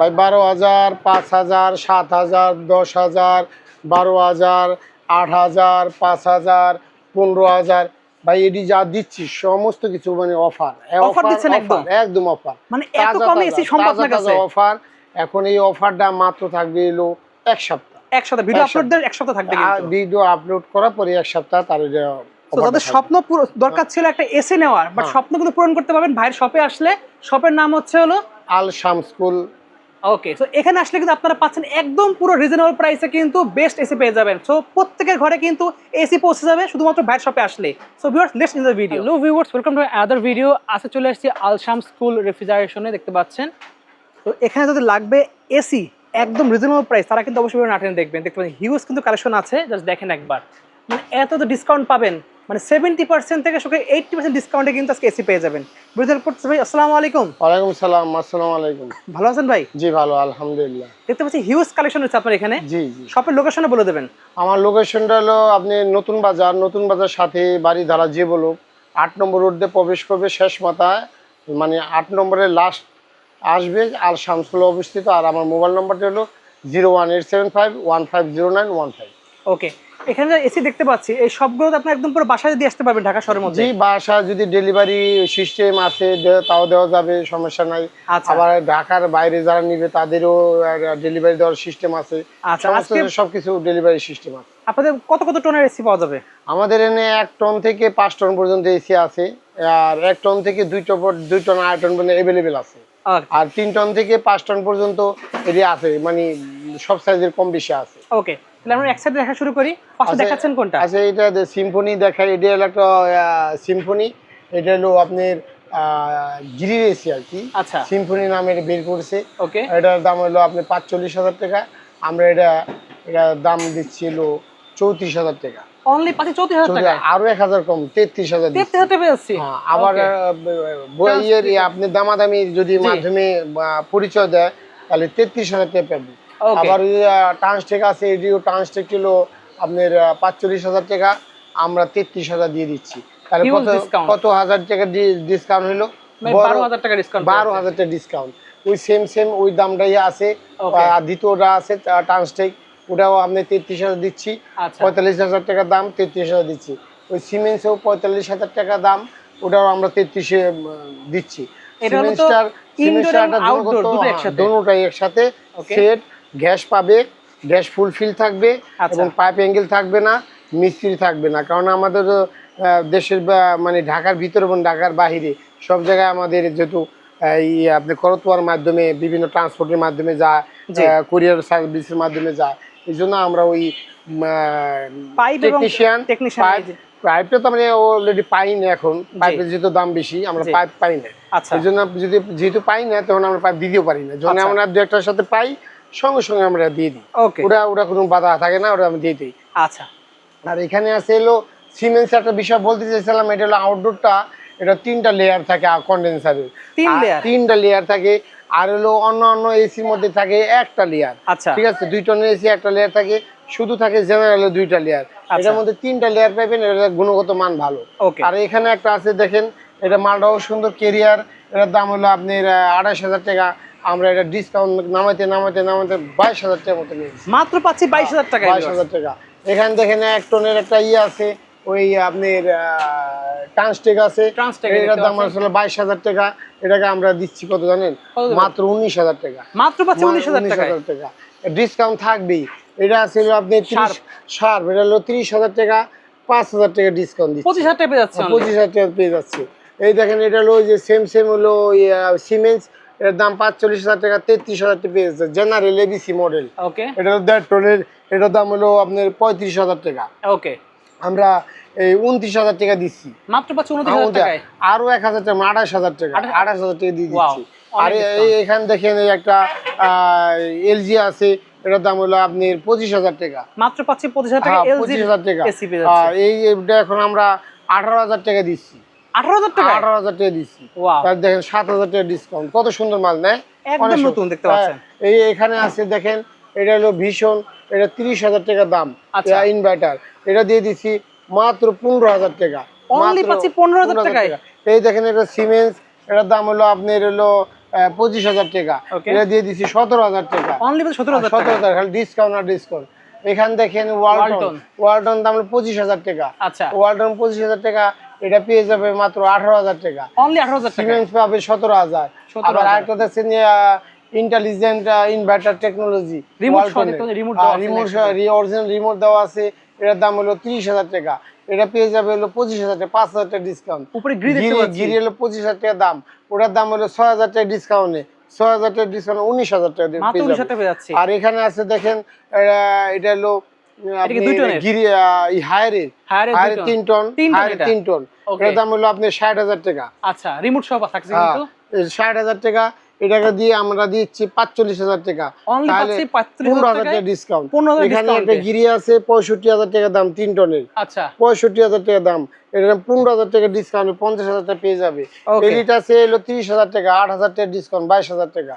ভাই 12,000, 5,000, 7,000, 10,000, 12,000, 8,000, 5,000, 15,000। ভাই এটি যা দিচ্ছি সমস্ত কিছু মানে অফার দিচ্ছেন একদম অফার, মানে এত কমে এসি সম্ভব না কাছে অফার। এখন এই অফারটা মাত্র থাকবে হলো এক সপ্তাহ। ভিডিও আপলোড দেওয়ার এক সপ্তাহ থাকবে, কিন্তু ভিডিও আপলোড করার পরে এক সপ্তাহ তার যাদের স্বপ্ন দরকার ছিল একটা এসি নেওয়ার, বাট স্বপ্ন কিন্তু পূরণ করতে পারবেন ভাইয়ের শপে আসলে। শপের নাম হচ্ছে হলো আল শামস স্কুল। ওকে, সো এখানে আসলে কিন্তু আপনারা পাচ্ছেন একদম পুরো রিজনেবল প্রাইসে কিন্তু বেস্ট এসি পেয়ে যাবেন। সো প্রত্যেকের ঘরে কিন্তু এসি পৌঁছে যাবে শুধুমাত্র ভাইয়ের শপে আসলে। So viewers, let's in the video. Hello viewers, welcome to other video. আজকে চলে আসছি আল শামস স্কুল রেফ্রিজারেশনে, দেখতে পাচ্ছেন। তো এখানে যদি লাগবে এসি একদম রিজনেবল প্রাইস, তারা কিন্তু অবশ্যই নাটেন দেখবেন। দেখতে পাচ্ছেন হিউজ কিন্তু কালেকশন আছে, জাস্ট দেখেন একবার। মানে এত তো ডিসকাউন্ট পাবেন, মানে 70% থেকে 80% ডিসকাউন্টে কিন্তু আজকে এসি পেয়ে যাবেন। বুঝতে পারছেন ভাই? আসসালামু আলাইকুম। ওয়ালাইকুম সালাম। আসসালামু আলাইকুম। ভালো আছেন ভাই? জি ভালো, আলহামদুলিল্লাহ। দেখতে পাচ্ছি হিউজ কালেকশন আছে আপনার এখানে। জি জি। শপের লোকেশনে বলে দেবেন। আমার লোকেশনটা হলো আপনি নতুন বাজার সাথে বাড়ি ধারা যে বলুক 8 নম্বর রোড দিয়ে প্রবেশ করবে, শেষ মাথায় মানে 8 নম্বরের লাস্ট আসবে আল শামসুল অবস্থিত। আর আমার মোবাইল নাম্বারটা হলো 01875150915। ওকে, এখানে যে এসি দেখতে পাচ্ছি এই সবগুলো আপনি একদম পুরো বাসায় দিয়ে আসতে পারবেন ঢাকা শহরের মধ্যে? জি, বাসা যদি ডেলিভারি সিস্টেম আছে তাও দেওয়া যাবে, সমস্যা নাই। আবার ঢাকার বাইরে যারা নিবে তাদেরও ডেলিভারি দেওয়ার সিস্টেম আছে। সবকিছু ডেলিভারি সিস্টেম আছে। আপনাদের কত কত টনের এসি পাওয়া যাবে? আমাদের এনে 1 টন থেকে 5 টন পর্যন্ত এসি আছে। আর 1 টন থেকে 2 টন 8 টন পর্যন্ত অ্যাভেলেবেল আছে। আর 3 টন থেকে 5 টন পর্যন্ত এটি আছে, মানে সব সাইজের কম বেশি আছে। ওকে, তাহলে আমরা এক সাইড দেখা শুরু করি। পাশে দেখাচ্ছেন কোনটা? আচ্ছা, এটা সিম্ফনি দেখাই। এটা হলো একটা সিম্ফনি। এটা হলো আপনার গ্রিল এসি আর কি। আচ্ছা, সিম্ফনি নামের বের করছে। ওকে, এটার দাম হলো আপনি 45,000 টাকা। আমরা এটার দাম দিচ্ছি হলো 34,000 টাকা। অনলি 34,000 টাকা? আরো 1,000 কম, 33,000। 33,000 টাকা পেয়েছি। আবার আপনি দামাদামি যদি মাধ্যমে পরিচয় দেয় তাহলে 33,000 টাকা পাবেন। আবার ট্রান্সটেক আছে, এডিও ট্রান্সটেক হলো আপনার 45,000 টাকা, আমরা 33,000 দিয়ে দিচ্ছি। তাহলে কত হাজার টাকা ডিসকাউন্ট হলো? 12,000 টাকা ডিসকাউন্ট। 12,000 টাকা ডিসকাউন্ট। ওই সেম ওই দামটাই আছে। দ্বিতীয়টা আছে ট্রান্সটেক, ওটাও আপনি 33,000 দিচ্ছি। 45,000 টাকা দাম, 33,000 দিচ্ছি। ওই সিমেন্টসও 45,000 টাকা দাম, ওটাও আমরা 33 দিচ্ছি। দুটোটাই একসাথে সেট। গ্যাস পাবে, গ্যাস ফুলফিল থাকবে এবং পাইপ অ্যাঙ্গেল থাকবে না, মিস্ত্রি থাকবে না। কারণ আমাদের দেশের মানে ঢাকার ভিতরে এবং ঢাকার বাহিরে সব জায়গায় আমাদের যেহেতু আপনি করতোয়ার মাধ্যমে বিভিন্ন ট্রান্সপোর্টের মাধ্যমে যায়, কুরিয়ার সার্ভিসের মাধ্যমে যায়, এই জন্য আমরা ওই পাইপটা তো আমরা অলরেডি পাই না। এখন পাইপের যেহেতু দাম বেশি, আমরা পাইপ পাই না। এই জন্য যেহেতু পাই না, তখন আমরা পাইপ দিতেও পারি না। যখন আমরা দু একটার সাথে পাই, সঙ্গে সঙ্গে আমরা দিয়ে দিই। ওটা কোনো বাধা থাকে না, ওটা আমি দিয়ে দিই। আচ্ছা, আর এখানে আছে হলো সিমেন্টস একটা বিষয় বলতে চাইছিলাম। এটা হলো আউটডোরটা, এটা 3টা লেয়ার থাকে কন্ডেন্সারের, 3টা লেয়ার থাকে। আর হলো অন্য এসির মধ্যে থাকে একটা লেয়ার। ঠিক আছে, 2 টনের এসি একটা লেয়ার থাকে, শুধু থাকে জেনারেল 2টা লেয়ার। এটার মধ্যে 3টা লেয়ার পাবেন। এটা গুণগত মান ভালো। আর এখানে একটা আছে দেখেন, এটা মালটাও সুন্দর, কেরিয়ার। এটার দাম হলো আপনার 28,000 টাকা। আমরা এটা ডিসকাউন্ট নামাইতে 22,000 টাকার মতো নিয়েছি। মাত্র পাচ্ছি 22,000 টাকা। 22,000 টাকা। এখানে দেখেন 1 টনের একটা আছে, ওই আপনার ট্রান্সটেক আছে। এটার দাম আসলে 22,000 টাকা। এটাকে আমরা দিচ্ছি কত জানেন? মাত্র 19,000 টাকা। মাত্র পাচ্ছি 19,000 টাকা। ডিসকাউন্ট থাকবেই। এটা আছে আপনি শার্প, এটা হলো 30,000 টাকা, 5,000 টাকা ডিসকাউন্ট দিচ্ছি। 25,000 টাকা পেয়ে যাচ্ছে। 25,000 টাকা পেয়ে যাচ্ছে। এই দেখেন, এটা হলো যে সেম হলো সিমেন্স। এটার দাম 45,000 টাকা, 33,000 টাকা পেয়ে যাচ্ছে। General ABC model. এটা হলো 1.5 টনের। এটার দাম হলো আপনার 35,000 টাকা। আমরা এই 29,000 টাকা দিচ্ছি। মাত্র পাচ্ছি 29,000 টাকায়। আরো 1,000 টাকা, 28,000 টাকা, 28,000 টাকা দিয়ে দিচ্ছি। আর এখানে দেখেন একটা এলজি আছে, এটার দাম হলো আপনার 25,000 টাকা। মাত্র পাচ্ছি 25,000 টাকা। 25,000 টাকা। এইটা এখন আমরা 18,000 টাকা দিচ্ছি। 18,000 টাকা? 18,000 টাকা দিচ্ছি। দেখেন 7,000 টাকা ডিসকাউন্ট। কত সুন্দর মাল, নেয় একদম নতুন দেখতে পাচ্ছেন। এখানে আছে দেখেন, এটা হলো ভীষণ, এটা 30,000 টাকা দাম। ইনভার্টার, এটা দিয়ে দিচ্ছি মাত্র 15,000 টাকা। অনলি পাচ্ছি 15,000 টাকায়। এই দেখেন, এটা সিমেন্স, এটার দাম হলো আপনার হলো 25,000 টাকা, Okay. এটা দিয়ে দিচ্ছি 17,000 টাকা। অনলি 17,000 টাকা। 17,000 খালি ডিসকাউন্ট আর ডিসকাউন্ট। এখান দেখেন ওয়ালটন, ওয়ালটন দাম হলো 25,000 টাকা। আচ্ছা, ওয়ালটন 25,000 টাকা, এটা পেয়ে যাবে মাত্র 18,000 টাকা। অনলি 18,000 টাকা। সিমেন্স পাবে 17,000। আবার আরেকটা দেখছেন যে intelligent inverter technology, remote remote দেওয়া আছে, রিমোট অরিজিনাল রিমোট দেওয়া আছে, এটার দাম হলো 30,000 টাকা। এটা পেয়ে যাবে হলো 25,000 টাকা, 5,000 টাকা ডিসকাউন্ট। উপরে গ্রিল দেখতে পাচ্ছি, গিরি হলো 25,000 টাকা দাম, ওটার দাম হলো 6,000 টাকা ডিসকাউন্টে, 6,000 টাকা ডিসকাউন্ট 19,000 টাকা মাত্র পেয়ে 19,000 যাবে। টাকা পেয়ে যাচ্ছে। আর এখানে আছে দেখেন এটা হলো এটা কি 2 টনের? গিরি হায়ারের হায়ারের 3 টন, 3 টন হায়ারের এটা? 3 টন। Okay. এটার দাম হলো আপনার 60,000 টাকা। আচ্ছা, রিমোট সহ থাকছে কিন্তু 60,000 টাকা। এটাকে দিয়ে আমরা দিচ্ছি 45,000 টাকা। অনলি তাহলে পাচ্ছি 45,000 15,000 টাকায় টাকা ডিসকাউন্ট। 15,000 এখানে ডিসকাউন্টে। একটা গিরি আছে 65,000 টাকা দাম 3 টনের, আচ্ছা, 65,000 টাকা দাম। এটা 15,000 টাকা ডিসকাউন্ট, 50,000 টাকা পেয়ে যাবে। Okay. এলিটা আছে হলো 30,000 টাকা, 8,000 টাকা ডিসকাউন্ট, 22,000 টাকা।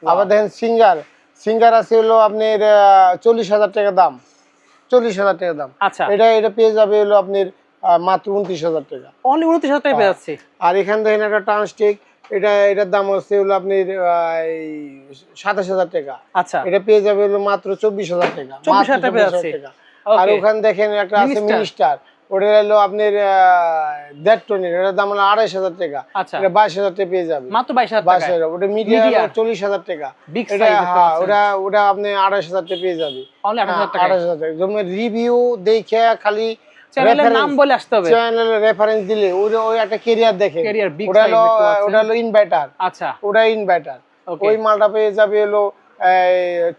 আবার দেখেন সিঙ্গার আছে হলো আপনার 40,000 টাকা দাম, 40,000 টাকা দাম। আচ্ছা, এটা পেয়ে যাবে হলো আপনার মাত্র 29,000 টাকা। অনলি 29,000 টাকা পেয়ে যাচ্ছে। আর এখানে দেখেন একটা ট্রান্সটেক, এটার দাম হচ্ছে হলো আপনার 27,000 টাকা। আচ্ছা, এটা পেয়ে যাবে হলো মাত্র 24,000 টাকা, 24,000 টাকা পেয়ে যাচ্ছে। টাকা। আর Okay. ওখানে দেখেন একটা আছে মিনিস্টার। মিনিস্টার, ওটা হলো আপনার 1.5 টনের, এটার দাম হলো 2,500 টাকা। আচ্ছা, এটা 22,000 টাকা পেয়ে যাবে, মাত্র 22,000 টাকা। 22,000। ওটা মিডিয়া Media। 40,000 টাকা। Big এটা size দেখতে হ্যাঁ, পাচ্ছেন। ওটা আপনি 2,500 টাকা পেয়ে যাবে, অনলি 18,000 টাকা। 2,500 টাকা। যেমন রিভিউ দেখে খালি চ্যানেলের নাম বলে আসতে হবে। চ্যানেলের রেফারেন্স দিলে ওই একটা ক্যারিয়ার দেখে, Carrier big ওটা size হলো দেখতে পাচ্ছেন। ওটা হলো ইনভার্টার, আচ্ছা, ওটা ইনভার্টার। Okay. ওই মালটা পেয়ে যাবে হলো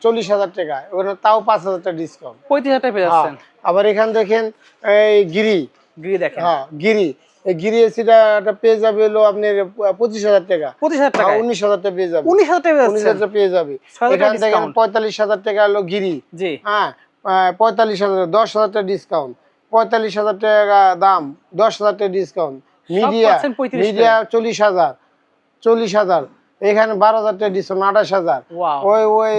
40,000 টাকা, ওখানে তাও 5,000 টাকা ডিসকাউন্ট। 35,000 টাকা পেয়ে যাচ্ছেন। আবার এখান দেখেন এই গিরি, গ্রি দেখেন, গিরি, এই গিরি এসিটা পেয়ে যাবে হলো আপনার 25,000 টাকা, 25,000 টাকা, 19,000 টাকা পেয়ে যাবে, 19,000 টাকা পেয়ে 19,000 যাচ্ছেন। টাকা পেয়ে যাবে। 6,000 টাকা এখান দেখেন discount। 45,000 টাকা হলো গিরি, জি, হ্যাঁ 45,000, 10,000 টাকা ডিসকাউন্ট, 45,000 টাকা দাম, 10,000 টাকা ডিসকাউন্ট। মিডিয়া পাচ্ছেন 35 মিডিয়া 40,000, এখানে 12,000 টাকা ডিসকাউন্ট, 28,000। Wow. ওই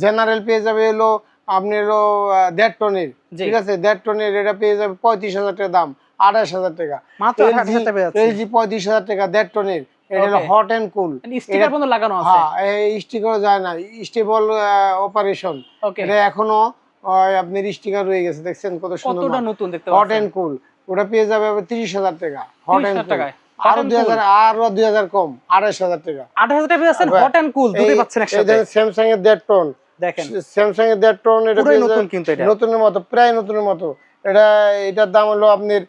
জেনারেল পেয়ে যাবে হলো আপনি হলো 1.5 টনের, জি। ঠিক আছে, 1.5 টনের, এটা পেয়ে যাবে 35,000 টাকা দাম, 28,000 টাকা। মাত্র 28,000 টাকা পেয়ে যাচ্ছে। এলজি 35,000 টাকা 1.5 টনের, এটা হলো Okay. Hot and cool. Sticker পর্যন্ত লাগানো আছে। হ্যাঁ, এই স্টিকার যায় না, স্টেবল অপারেশন। Okay. এটা এখনো আপনার স্টিকার রয়ে গেছে, দেখছেন কত সুন্দর, কতটা নতুন দেখতে হট পাচ্ছেন। And cool. ওটা পেয়ে যাবে 30,000 টাকা, হট এন্ড 30,000 কুল। টাকায়। আরো 2,000 কম, 28,000 টাকা। 28,000 টাকা পেয়ে যাচ্ছেন, হট এন্ড কুল দুটোই পাচ্ছেন একসাথে। স্যামসাং এর 1.5 টন, দেখেন, স্যামসাং এর 1.5 টন, এটা পুরোই পেয়ে নতুন যাবে কিন্তু এটা। নতুনের মতো, প্রায় নতুনের মতো। এটার দাম হলো আপনার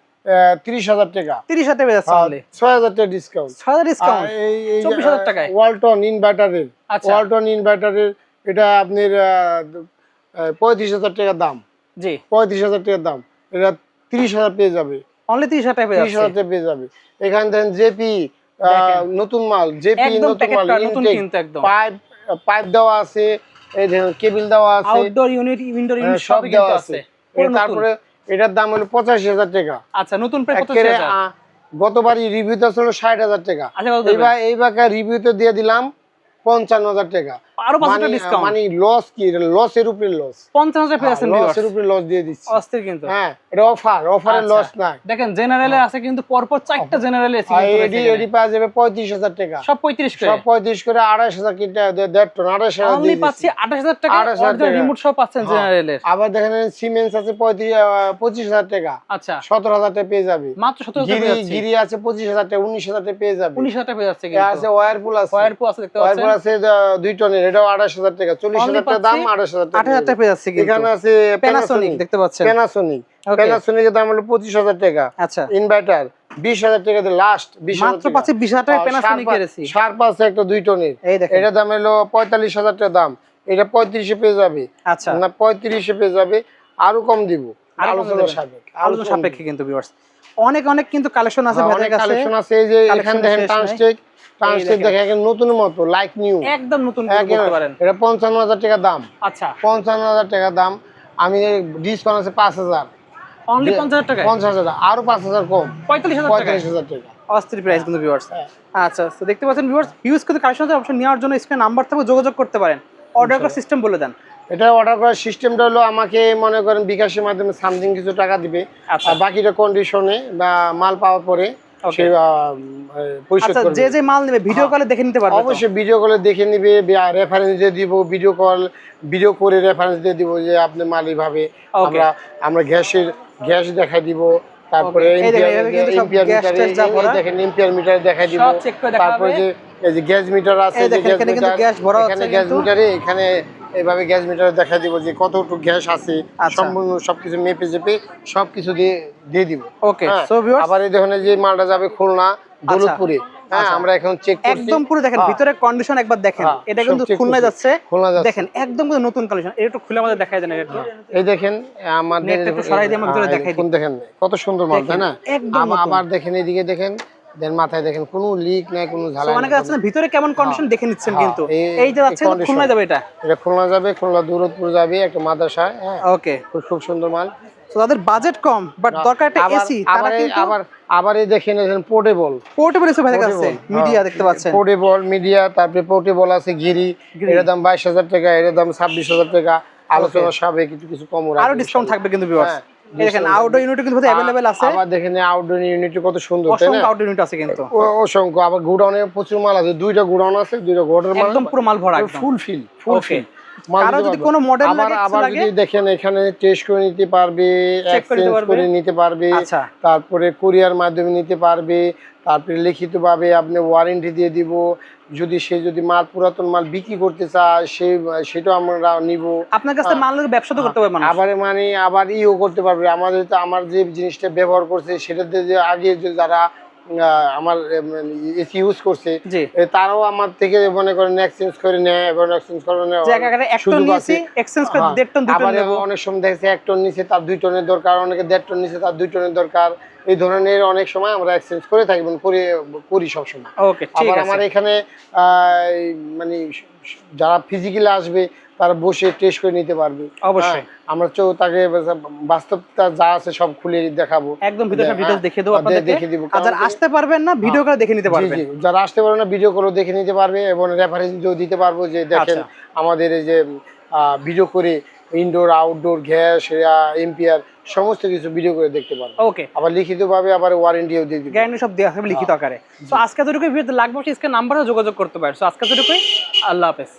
30,000 টাকা, 30,000 টাকা পেয়ে যাচ্ছে অনলি। 6,000 টাকা ডিসকাউন্ট। 6,000 ডিসকাউন্ট, 24,000 টাকায়। ওয়ালটন ইনভার্টারের, আচ্ছা। ওয়ালটন ইনভার্টারের এটা আপনার 35,000 টাকা দাম, জি, 35,000 টাকা দাম। এটা 30,000 পেয়ে যাবে, অনলি 30,000 টাকা পেয়ে 30,000 যাচ্ছে। টাকা পেয়ে যাবে। এখানে দেখেন জেপি দেখেন। নতুন মাল, জেপি একদম নতুন প্যাকেট মাল, নতুন ইনটেক কিন্তু একদম। পাইপ দেওয়া আছে, এই দেখেন কেবল দেওয়া আছে, আউটডোর ইউনিট, ইনডোর ইউনিট সব সবই দেওয়া কিন্তু আছে। আছে। পুরো নতুন। তারপরে এটার দাম হলো 85,000 টাকা। আচ্ছা, নতুন প্রায় একেবারে 25,000। গতবারই রিভিউতে ছিল 60,000 টাকা, আচ্ছা, কত দেবেন? এইবার রিভিউতে দিয়ে দিলাম 55,000 টাকা। আরো 5,000 টাকা ডিসকাউন্ট। মানে লস কি, লসের উপরে লস, 50,000 পেয়ে যাচ্ছেন ভিউয়ার্স। লসের উপরে লস দিয়ে দিচ্ছি। অস্থির কিন্তু। হ্যাঁ, এটা অফারের আচ্ছা, লস নাই। দেখেন জেনারেলে আছে কিন্তু পরপর 4টা জেনারেল এসি আর কিন্তু এডি রয়েছে এডি এখানে। পাওয়া যাবে 35,000 টাকা, সব 35 করে। সব 35 করে, 28,000 কিনতে 1.5 টন, 28,000 অনলি দিয়ে পাচ্ছি দিচ্ছি। 28,000 টাকা, 28,000 অরিজিনাল টাকা। রিমোট সহ পাচ্ছেন হ্যাঁ। জেনারেলের। আবার দেখেন সিমেন্স আছে 25,000 টাকা, আচ্ছা, 17,000 টাকা পেয়ে যাবে। মাত্র 17,000 পেয়ে যাচ্ছে। গিরি আছে 25,000 টাকা, 19,000 টাকা পেয়ে যাবে। 19,000 টাকা পেয়ে যাচ্ছে আছে কিন্তু। ওয়ারপুল আছে, ওয়ারপুল আছে দেখতে ওয়ারপুল পাচ্ছেন। আছে 2 টনের, এটাও 28,000 টাকা, 40,000 টাকা দাম, 28,000 টাকা। 28,000 টাকা পেয়ে যাচ্ছে কিন্তু। এখানে আছে প্যানাসোনিক দেখতে পাচ্ছেন। Panasonic, Okay. প্যানাসোনিকের দাম হলো 25,000 টাকা। আচ্ছা, ইনভার্টার 20,000 টাকা দিয়ে লাস্ট, 20,000 মাত্র পাচ্ছি 20,000 টাকা প্যানাসোনিকের এসি। শার্প আছে একটা 2 টনের, এই দেখেন। এটার দাম হলো 45,000 টাকা দাম, এটা 35 পেয়ে যাবে। আচ্ছা, না 35 পেয়ে যাবে, আরো কম দিব, আরো কম আলোচনা দেবেন। সাপেক্ষে, আলোচনা সাপেক্ষে কিন্তু ভিউয়ার্স। অনেক অনেক কিন্তু কালেকশন আছে অনেক ভাইদের কাছে। কালেকশন আছে। এই যে এখানে Collection দেখেন শেষ নাই। ট্রান্সটেক দেখেন একদম নতুনের মতো, লাইক নিউ, একদম নতুন করে বলতে পারেন। এটা 55,000 টাকা দাম, আচ্ছা, 55,000 টাকা দাম। আমি ডিসকাউন্ট আছে 5,000, অনলি 50,000 টাকা, 50,000, আরো 5,000 কম, 45,000 টাকা। 45,000 টাকা। অস্থির প্রাইস কিন্তু ভিউয়ার্স। হ্যাঁ। আচ্ছা, তো দেখতে পাচ্ছেন ভিউয়ার্স, হিউজ কিন্তু কালেকশন আছে। অবশ্যই নেওয়ার জন্য স্ক্রিনে নাম্বার থাকবে, যোগাযোগ করতে পারেন। অর্ডার করার সিস্টেম বলে দেন। এটা অর্ডার করার সিস্টেমটা হলো আমাকে মনে করেন বিকাশের মাধ্যমে সামথিং কিছু টাকা দিবে, আচ্ছা। আর বাকিটা কন্ডিশনে বা মাল পাওয়ার পরে সে পরিশোধ আচ্ছা, করবে। যে যে মাল নেবে ভিডিও কলে দেখে নিতে পারবে? অবশ্যই ভিডিও কলে দেখে নিবে, রেফারেন্স দিয়ে দিব, ভিডিও করে রেফারেন্স দিয়ে দিব যে আপনি মাল এইভাবে আমরা গ্যাস দেখাই দিব, তারপরে দেখেন এম্পিয়ার মিটার দেখাই দিব, তারপরে যে এই যে গ্যাস মিটার আছে, যে গ্যাস মিটারে এখানে এইভাবে গ্যাস মিটার দেখাই দিব যে কতটুকু গ্যাস আছে, সম্পূর্ণ সবকিছু মেপে চেপে সবকিছু দিয়ে দিব। ওকে, সো ভিউয়ার্স, আবার এই দেখেন যে মালটা যাবে খুলনা দৌলতপুরে। হ্যাঁ, আমরা এখন চেক করছি একদম পুরো দেখেন ভিতরের কন্ডিশন একবার দেখেন। এটা কিন্তু খুলনায় যাচ্ছে, দেখেন একদম কিন্তু নতুন কন্ডিশন। এটা একটু খুলে আমাদের দেখাই দেন। এটা এই দেখেন আমাদের একটু সরাই দিয়ে আমাদের দেখাই দিন। দেখেন কত সুন্দর মাল, তাই না? আবার দেখেন এদিকে দেখেন, দেন মাথায় দেখেন কোনো লিক নাই, কোনো ঝালাই নাই। অনেকে আছে ভিতরে কেমন কন্ডিশন দেখে নিচ্ছেন, কিন্তু এই যে যাচ্ছে খুলনা যাবে, এটা খুলনা যাবে, খুলনা দৌলতপুর যাবে একটা মাদ্রাসায়। হ্যাঁ, ওকে, খুব সুন্দর মাল। তো তাদের বাজেট কম বাট দরকার একটা এসি, তারা কিন্তু আবার এই দেখেন পোর্টেবল এসি ভাই কাছে মিডিয়া দেখতে পাচ্ছেন, পোর্টেবল মিডিয়া, তারপরে পোর্টেবল আছে গিরি, এর দাম 22,000 টাকা, এর দাম 26,000 টাকা। আলোচনা সবে কিছু কম আরো ডিসকাউন্ট থাকবে কিন্তু ভিউয়ার্স। দেখেন আউটডোর ইউনিট কিন্তু अवेलेबल আছে। আবার দেখেন আউটডোর ইউনিট কত সুন্দর, তাই না? অসংখ্য আউটডোর ইউনিট আছে কিন্তু, অসংখ্য। আবার গোডাউনে প্রচুর মাল আছে, দুইটা গোডাউন আছে, দুইটা গোডাউন মাল একদম পুরো মাল ভরা, একদম ফুল ফিল। কারো যদি কোনো মডেল লাগে, আবার যদি দেখেন এখানে টেস্ট করে নিতে পারবে, এক্সচেঞ্জ করে নিতে পারবে, তারপরে কুরিয়ার মাধ্যমে নিতে পারবে, তারপরে লিখিতভাবে আপনি ওয়ারেন্টি দিয়ে দিব। যদি মাল পুরাতন মাল বিক্রি করতে চায় সেটাও আমরা নিব। আপনার কাছে মালের ব্যবসা তো করতে পারবে, আবার ইও করতে পারবে। আমার যে জিনিসটা ব্যবহার করছে সেটাতে যে আগে যারা আমার এসি ইউজ করছে তারাও আমার থেকে মনে করেন এক্সচেঞ্জ করে নেয়, এবং এক্সচেঞ্জ করে অনেক সময় দেখছে 1 টন নিচে তার 2 টনের দরকার, অনেকে 1.5 টন নিচে তার 2 টনের দরকার। এই ধরনের অনেক সময় আমরা এক্সচেঞ্জ করে থাকি, করি সবসময়। আবার আমার এখানে মানে যারা ফিজিক্যালি আসবে তারা বসে টেস্ট করে নিতে পারবে। অবশ্যই আমরা তাকে বাস্তবতা যা আছে সব খুলে দেখাবো, একদম ভিতরটা ডিটেইলস দেখিয়ে দেব আপনাদেরকে। আর যারা আসতে পারবেন না ভিডিও করে দেখে নিতে পারবেন। জি, যারা আসতে পারবেন না ভিডিও করে দেখে নিতে পারবে, এবং রেফারেন্স দিতে পারবো যে দেখেন আমাদের এই যে ভিডিও করে ইনডোর আউটডোর গ্যাস এম্পিয়ার সমস্ত কিছু ভিডিও করে দেখতে পারবে। ওকে, আবার লিখিতভাবে আবার ওয়ারেন্টিও দিয়ে দিবে, গ্যারান্টি সব দেওয়া হবে লিখিত আকারে। তো আজকে যতটুকু ভিডিওতে লাগবে স্ক্রিন নাম্বারে যোগাযোগ করতে পারেন। তো আজকে যতটুকুই, আল্লাহ হাফেজ।